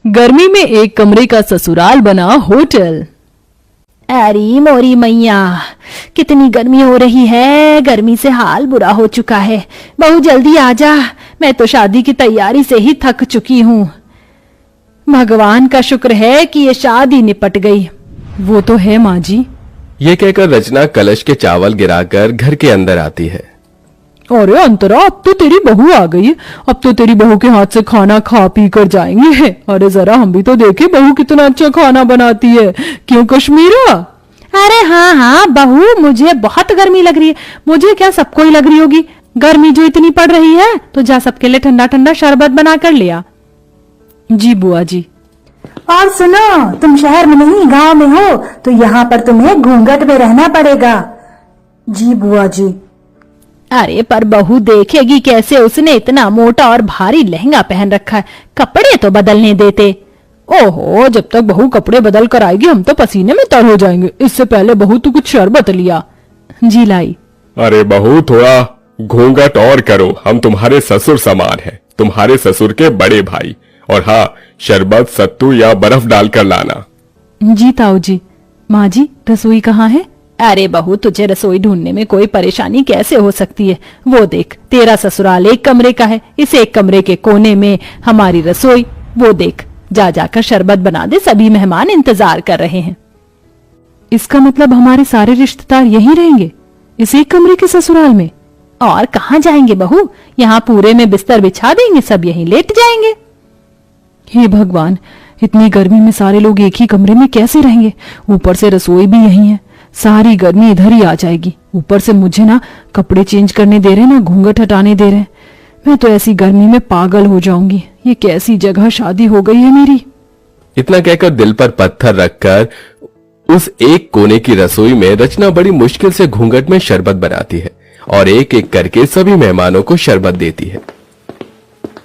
गर्मी में एक कमरे का ससुराल बना होटल। अरे मोरी मैया, कितनी गर्मी हो रही है। गर्मी से हाल बुरा हो चुका है। बहू जल्दी आजा, मैं तो शादी की तैयारी से ही थक चुकी हूँ। भगवान का शुक्र है कि ये शादी निपट गई। वो तो है माँ जी। ये कहकर रचना कलश के चावल गिराकर घर के अंदर आती है। अरे अंतरा, अब तो तेरी बहू आ गई। अब तो तेरी बहू के हाथ से खाना खा पी कर जाएंगे। अरे जरा हम भी तो देखे बहू कितना अच्छा खाना बनाती है। क्यों कश्मीरा? अरे हाँ हाँ बहू, मुझे बहुत गर्मी लग रही है। मुझे क्या, सबको ही लग रही होगी। गर्मी जो इतनी पड़ रही है, तो जा सबके लिए ठंडा ठंडा शरबत बना कर लिया। जी बुआ जी। और सुनो, तुम शहर में नहीं गांव में हो, तो यहाँ पर तुम्हें घूंघट में रहना पड़ेगा। जी बुआ जी। अरे पर बहू देखेगी कैसे? उसने इतना मोटा और भारी लहंगा पहन रखा है, कपड़े तो बदलने देते। ओहो, जब तक बहू कपड़े बदल कर आएगी हम तो पसीने में तर हो जाएंगे। इससे पहले बहू तू कुछ शरबत लिया। जी लाई। अरे बहू, थोड़ा घूंघट और करो। हम तुम्हारे ससुर समान हैं, तुम्हारे ससुर के बड़े भाई। और हाँ, शरबत सत्तू या बर्फ डालकर लाना। जी ताऊ जी। माँ जी, रसोई कहाँ है? अरे बहू, तुझे रसोई ढूंढने में कोई परेशानी कैसे हो सकती है? वो देख, तेरा ससुराल एक कमरे का है, इस एक कमरे के कोने में हमारी रसोई। वो देख, जा जाकर शरबत बना दे, सभी मेहमान इंतजार कर रहे हैं। इसका मतलब हमारे सारे रिश्तेदार यहीं रहेंगे, इस एक कमरे के ससुराल में? और कहाँ जाएंगे बहू? यहाँ पूरे में बिस्तर बिछा देंगे, सब यहीं लेट जाएंगे। हे भगवान, इतनी गर्मी में सारे लोग एक ही कमरे में कैसे रहेंगे? ऊपर से रसोई भी यहीं है, सारी गर्मी इधर ही आ जाएगी। ऊपर से मुझे ना कपड़े चेंज करने दे रहे, ना घूंघट हटाने दे रहे। मैं तो ऐसी गर्मी में पागल हो जाऊंगी। ये कैसी जगह शादी हो गई है मेरी। इतना कहकर दिल पर पत्थर रखकर उस एक कोने की रसोई में रचना बड़ी मुश्किल से घूंघट में शरबत बनाती है और एक एक करके सभी मेहमानों को शरबत देती है।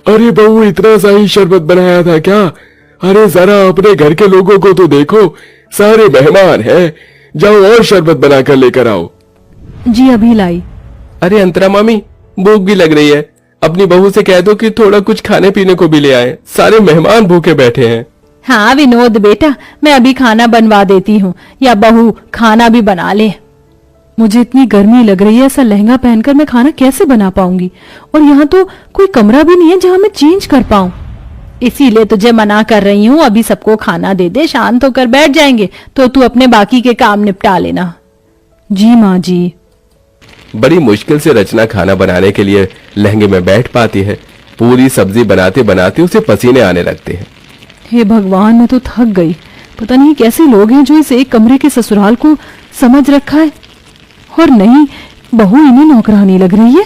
अरे बहू, इतना सा ही शरबत बनाया था क्या? अरे जरा अपने घर के लोगों को तो देखो, सारे मेहमान हैं। जाओ और शरबत बनाकर लेकर आओ। जी अभी लाई। अरे अंतरा मामी, भूख भी लग रही है। अपनी बहू से कह दो कि थोड़ा कुछ खाने पीने को भी ले आए, सारे मेहमान भूखे बैठे हैं। हाँ विनोद बेटा, मैं अभी खाना बनवा देती हूँ, या बहू खाना भी बना ले। मुझे इतनी गर्मी लग रही है, ऐसा लहंगा पहनकर मैं खाना कैसे बना पाऊंगी? और यहाँ तो कोई कमरा भी नहीं है जहाँ मैं चेंज कर पाऊं। इसीलिए तुझे मना कर रही हूँ, अभी सबको खाना दे दे, शांत होकर बैठ जाएंगे, तो तू अपने बाकी के काम निपटा लेना। जी माँ जी। बड़ी मुश्किल से रचना खाना बनाने के लिए लहंगे में बैठ पाती है। पूरी सब्जी बनाते बनाते उसे पसीने आने लगते हैं। हे भगवान, मैं तो थक गई। पता नहीं कैसे लोग हैं जो इस एक कमरे के ससुराल को समझ रखा है। और नहीं, बहू इन्हें नौकरानी लग रही है।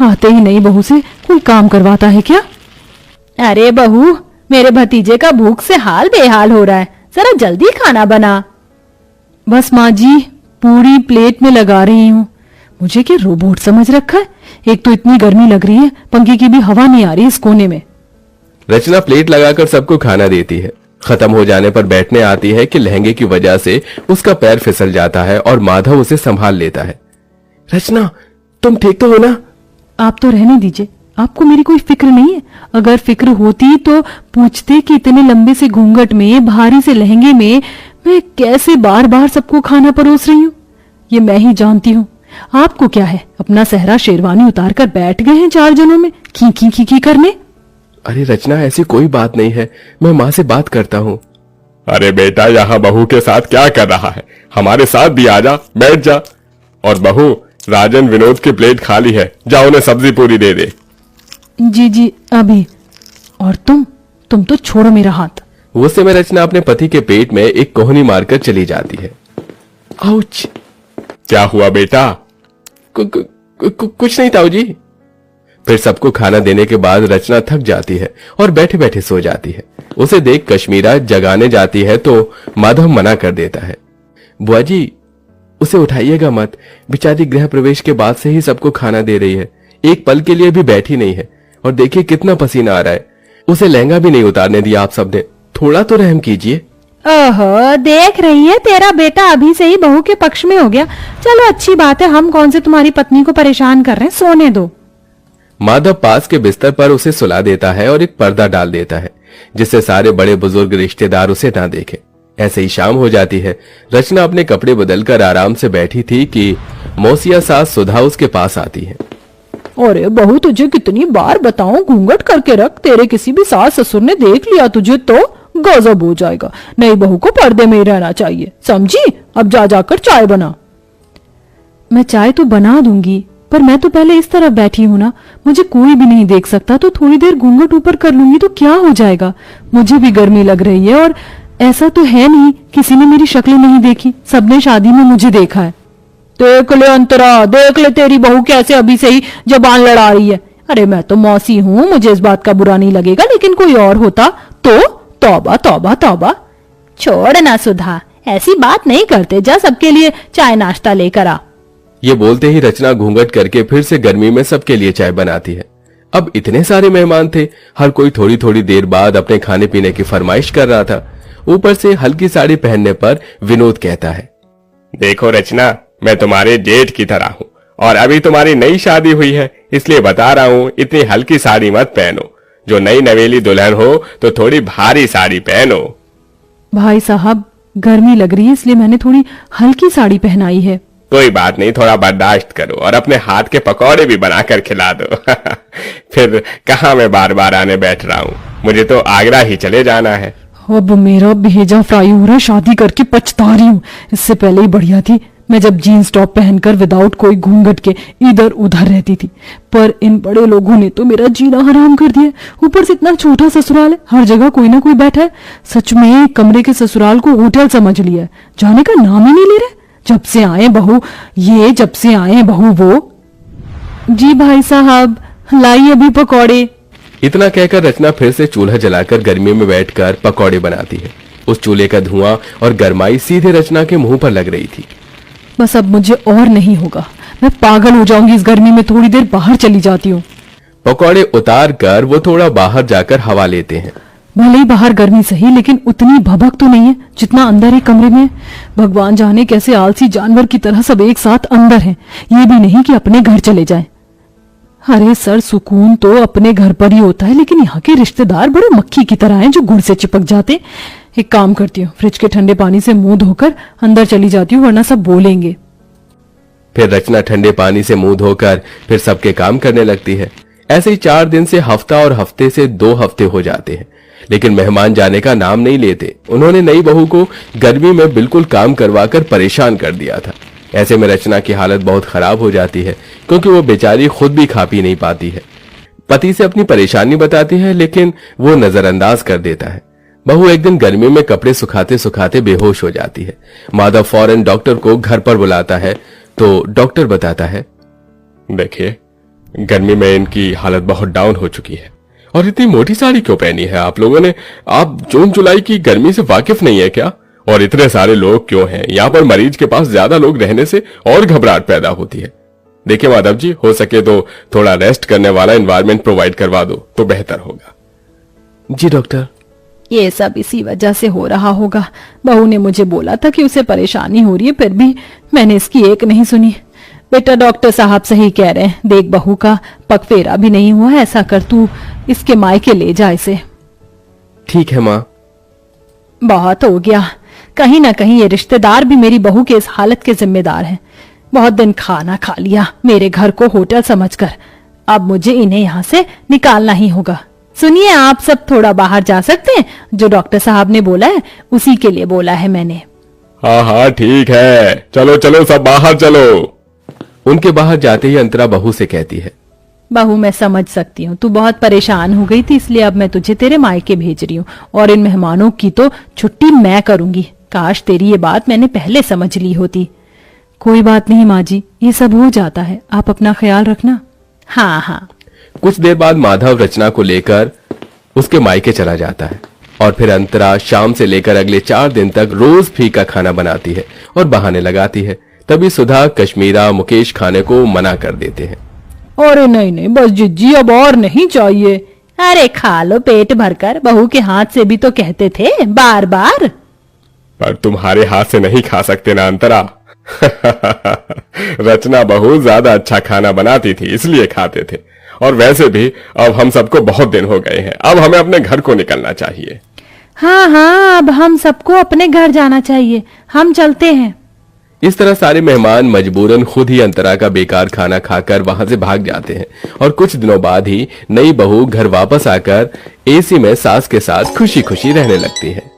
आते ही नहीं बहू से कोई काम करवाता है क्या? अरे बहू, मेरे भतीजे का भूख से हाल बेहाल हो रहा है, जरा जल्दी खाना बना। बस माँ जी, पूरी प्लेट में लगा रही हूँ। मुझे क्या रोबोट समझ रखा है? एक तो इतनी गर्मी लग रही है, पंखे की भी हवा नहीं आ रही इस कोने में। रचना प्लेट लगाकर सबको खाना देती है। खत्म हो जाने पर बैठने आती है कि लहंगे की वजह से उसका पैर फिसल जाता है और माधव उसे संभाल लेता है। रचना, तुम ठीक तो हो ना? आप तो रहने दीजिए, आपको मेरी कोई फिक्र नहीं है। अगर फिक्र होती तो पूछते कि इतने लंबे से घूंघट में, भारी से लहंगे में मैं कैसे बार बार सबको खाना परोस रही हूँ। ये मैं ही जानती हूँ। आपको क्या है, अपना सहरा शेरवानी उतार कर बैठ गए हैं 4 जनों में खी खी खी खी करने। अरे रचना, ऐसी कोई बात नहीं है, मैं माँ से बात करता हूँ। अरे बेटा, यहाँ बहू के साथ क्या कर रहा है? हमारे साथ भी आजा, बैठ जा। और बहू, राजन विनोद की प्लेट खाली है, जाओ उन्हें सब्जी पूरी दे दे। जी जी अभी। और तुम तो छोड़ो मेरा हाथ। वो समय रचना अपने पति के पेट में एक कोहनी मारकर चली जाती है। आउच! क्या हुआ बेटा? कुछ नहीं ताऊ जी। फिर सबको खाना देने के बाद रचना थक जाती है और बैठे बैठे सो जाती है। उसे देख कश्मीरा जगाने जाती है तो माधव मना कर देता है। बुआ जी, उसे उठाइएगा मत, बेचारी गृह प्रवेश के बाद से ही सबको खाना दे रही है, एक पल के लिए भी बैठी नहीं है। और देखिए कितना पसीना आ रहा है। उसे लहंगा भी नहीं उतारने दिया आप सबने, थोड़ा तो रहम कीजिए। ओहो, देख रही है, तेरा बेटा अभी से ही बहू के पक्ष में हो गया। चलो अच्छी बात है, हम कौन से तुम्हारी पत्नी को परेशान कर रहे हैं, सोने दो। माधव पास के बिस्तर पर उसे सुला देता है और एक पर्दा डाल देता है। जिससे सारे बड़े बुजुर्ग रिश्तेदार उसे ना देखें। ऐसे ही शाम हो जाती है। रचना अपने कपड़े बदलकर आराम से बैठी थी कि मौसिया सास सुधा उसके पास आती है। अरे बहू, तुझे कितनी बार बताऊं घूंघट करके रख, तेरे किसी भी सास ससुर ने देख लिया तुझे तो गजब हो जाएगा। नई बहू को पर्दे में ही रहना चाहिए, समझी? अब जा जाकर चाय बना। मैं चाय तो बना दूंगी, पर मैं तो पहले इस तरफ बैठी हूं ना, मुझे कोई भी नहीं देख सकता, तो थोड़ी देर घूंघट ऊपर कर लूंगी तो क्या हो जाएगा। मुझे भी गर्मी लग रही है, और ऐसा तो है नहीं किसी ने मेरी शक्ल नहीं देखी, सबने शादी में मुझे देखा है। देख ले अंतरा, देख ले तेरी बहू कैसे अभी से ही जबान लड़ा रही है। अरे मैं तो मौसी हूं, मुझे इस बात का बुरा नहीं लगेगा, लेकिन कोई और होता तो तौबा तौबा तौबा। छोड़ ना सुधा, ऐसी बात नहीं करते, जा सबके लिए चाय नाश्ता लेकर आ। ये बोलते ही रचना घूंघट करके फिर से गर्मी में सबके लिए चाय बनाती है। अब इतने सारे मेहमान थे, हर कोई थोड़ी थोड़ी देर बाद अपने खाने पीने की फरमाइश कर रहा था। ऊपर से हल्की साड़ी पहनने पर विनोद कहता है, देखो रचना, मैं तुम्हारे जेठ की तरह हूँ और अभी तुम्हारी नई शादी हुई है, इसलिए बता रहा हूँ इतनी हल्की साड़ी मत पहनो। जो नई नवेली दुल्हन हो तो थोड़ी भारी साड़ी पहनो। भाई साहब, गर्मी लग रही है इसलिए मैंने थोड़ी हल्की साड़ी पहनाई है। कोई बात नहीं, थोड़ा बर्दाश्त करो और अपने हाथ के पकौड़े भी बनाकर खिला दो। फिर कहाँ मैं बार बार आने बैठ रहा हूँ, मुझे तो आगरा ही चले जाना है। अब मेरा भेजा फ्राई हो रहा है, शादी करके पछता रही हूँ। इससे पहले ही बढ़िया थी मैं जब जीन्स टॉप पहनकर विदाउट कोई घूंघट के इधर उधर रहती थी, पर इन बड़े लोगों ने तो मेरा जीना हराम कर दिया। ऊपर से इतना छोटा ससुराल है, हर जगह कोई ना कोई बैठा है। सच में कमरे के ससुराल को होटल समझ लिया है, जाने का नाम ही नहीं ले रहे। जब से आए बहू ये, जब से आए बहू वो। जी भाई साहब, लाई अभी पकौड़े। इतना कहकर रचना फिर से चूल्हा जलाकर गर्मी में बैठकर पकौड़े बनाती है। उस चूल्हे का धुआं और गर्माई सीधे रचना के मुंह पर लग रही थी। बस अब मुझे और नहीं होगा, मैं पागल हो जाऊंगी इस गर्मी में, थोड़ी देर बाहर चली जाती हूँ। पकौड़े उतार कर वो थोड़ा बाहर जाकर हवा लेते हैं। भले ही बाहर गर्मी सही, लेकिन उतनी भभक तो नहीं है जितना अंदर एक कमरे में है। भगवान जाने कैसे आलसी जानवर की तरह सब एक साथ अंदर हैं, ये भी नहीं कि अपने घर चले जाएं। अरे सर, सुकून तो अपने घर पर ही होता है, लेकिन यहाँ के रिश्तेदार बड़े मक्खी की तरह हैं जो गुड़ से चिपक जाते। एक काम करती हूँ, फ्रिज के ठंडे पानी से मुंह धोकर अंदर चली जाती हूँ, वरना सब बोलेंगे। फिर रचना ठंडे पानी से मुंह धोकर फिर सबके काम करने लगती है। ऐसे ही 4 दिन से हफ्ता और हफ्ते से 2 हफ्ते हो जाते हैं, लेकिन मेहमान जाने का नाम नहीं लेते। उन्होंने नई बहू को गर्मी में बिल्कुल काम करवाकर परेशान कर दिया था। ऐसे में रचना की हालत बहुत खराब हो जाती है, क्योंकि वो बेचारी खुद भी खा पी नहीं पाती है। पति से अपनी परेशानी बताती है, लेकिन वो नजरअंदाज कर देता है। बहू एक दिन गर्मी में कपड़े सुखाते सुखाते बेहोश हो जाती है। माधव फौरन डॉक्टर को घर पर बुलाता है, तो डॉक्टर बताता है, देखिए, गर्मी में इनकी हालत बहुत डाउन हो चुकी है। और इतनी मोटी साड़ी क्यों पहनी है आप लोगों ने? आप जून जुलाई की गर्मी से वाकिफ नहीं है क्या? और इतने सारे लोग क्यों हैं? यहाँ पर मरीज के पास ज्यादा लोग रहने से और घबराहट पैदा होती है। देखिए माधव जी, हो सके तो थोड़ा रेस्ट करने वाला एनवायरनमेंट प्रोवाइड करवा दो तो बेहतर होगा। जी डॉक्टर। ये सब इसी वजह से हो रहा होगा। बहू ने मुझे बोला था कि उसे परेशानी हो रही है, फिर भी मैंने इसकी एक नहीं सुनी। बेटा डॉक्टर साहब सही कह रहे हैं, देख बहू का पगफेरा भी नहीं हुआ है, ऐसा कर तू इसके मायके ले जा इसे। ठीक है माँ। बहुत हो गया, कहीं ना कहीं ये रिश्तेदार भी मेरी बहू के इस हालत के जिम्मेदार हैं। बहुत दिन खाना खा लिया मेरे घर को होटल समझकर, अब मुझे इन्हें यहाँ से निकालना ही होगा। सुनिए, आप सब थोड़ा बाहर जा सकते हैं? जो डॉक्टर साहब ने बोला है उसी के लिए बोला है मैंने। हाँ हाँ ठीक है, चलो चलो सब बाहर चलो। उनके बाहर जाते ही अंतरा बहू से कहती है, बहू मैं समझ सकती हूँ, तू बहुत परेशान हो गई थी, इसलिए अब मैं तुझे तेरे मायके भेज रही हूँ और इन मेहमानों की तो छुट्टी मैं करूंगी। काश तेरी ये बात मैंने पहले समझ ली होती। कोई बात नहीं माँ जी, ये सब हो जाता है, आप अपना ख्याल रखना। हाँ हाँ। कुछ देर बाद माधव रचना को लेकर उसके मायके चला जाता है और फिर अंतरा शाम से लेकर अगले 4 दिन तक रोज फीका खाना बनाती है और बहाने लगाती है। तभी सुधा, कश्मीरा, मुकेश खाने को मना कर देते हैं। अरे नहीं नहीं, बस जिज्जी अब और नहीं चाहिए। अरे खा लो पेट भरकर, बहू के हाथ से भी तो कहते थे बार बार। पर तुम्हारे हाथ से नहीं खा सकते ना अंतरा। रचना बहुत ज्यादा अच्छा खाना बनाती थी इसलिए खाते थे। और वैसे भी अब हम सबको बहुत दिन हो गए हैं, अब हमें अपने घर को निकलना चाहिए। हाँ हाँ, अब हम सबको अपने घर जाना चाहिए, हम चलते हैं। इस तरह सारे मेहमान मजबूरन खुद ही अंतरा का बेकार खाना खाकर वहां से भाग जाते हैं और कुछ दिनों बाद ही नई बहू घर वापस आकर एसी में सास के साथ खुशी खुशी रहने लगती है।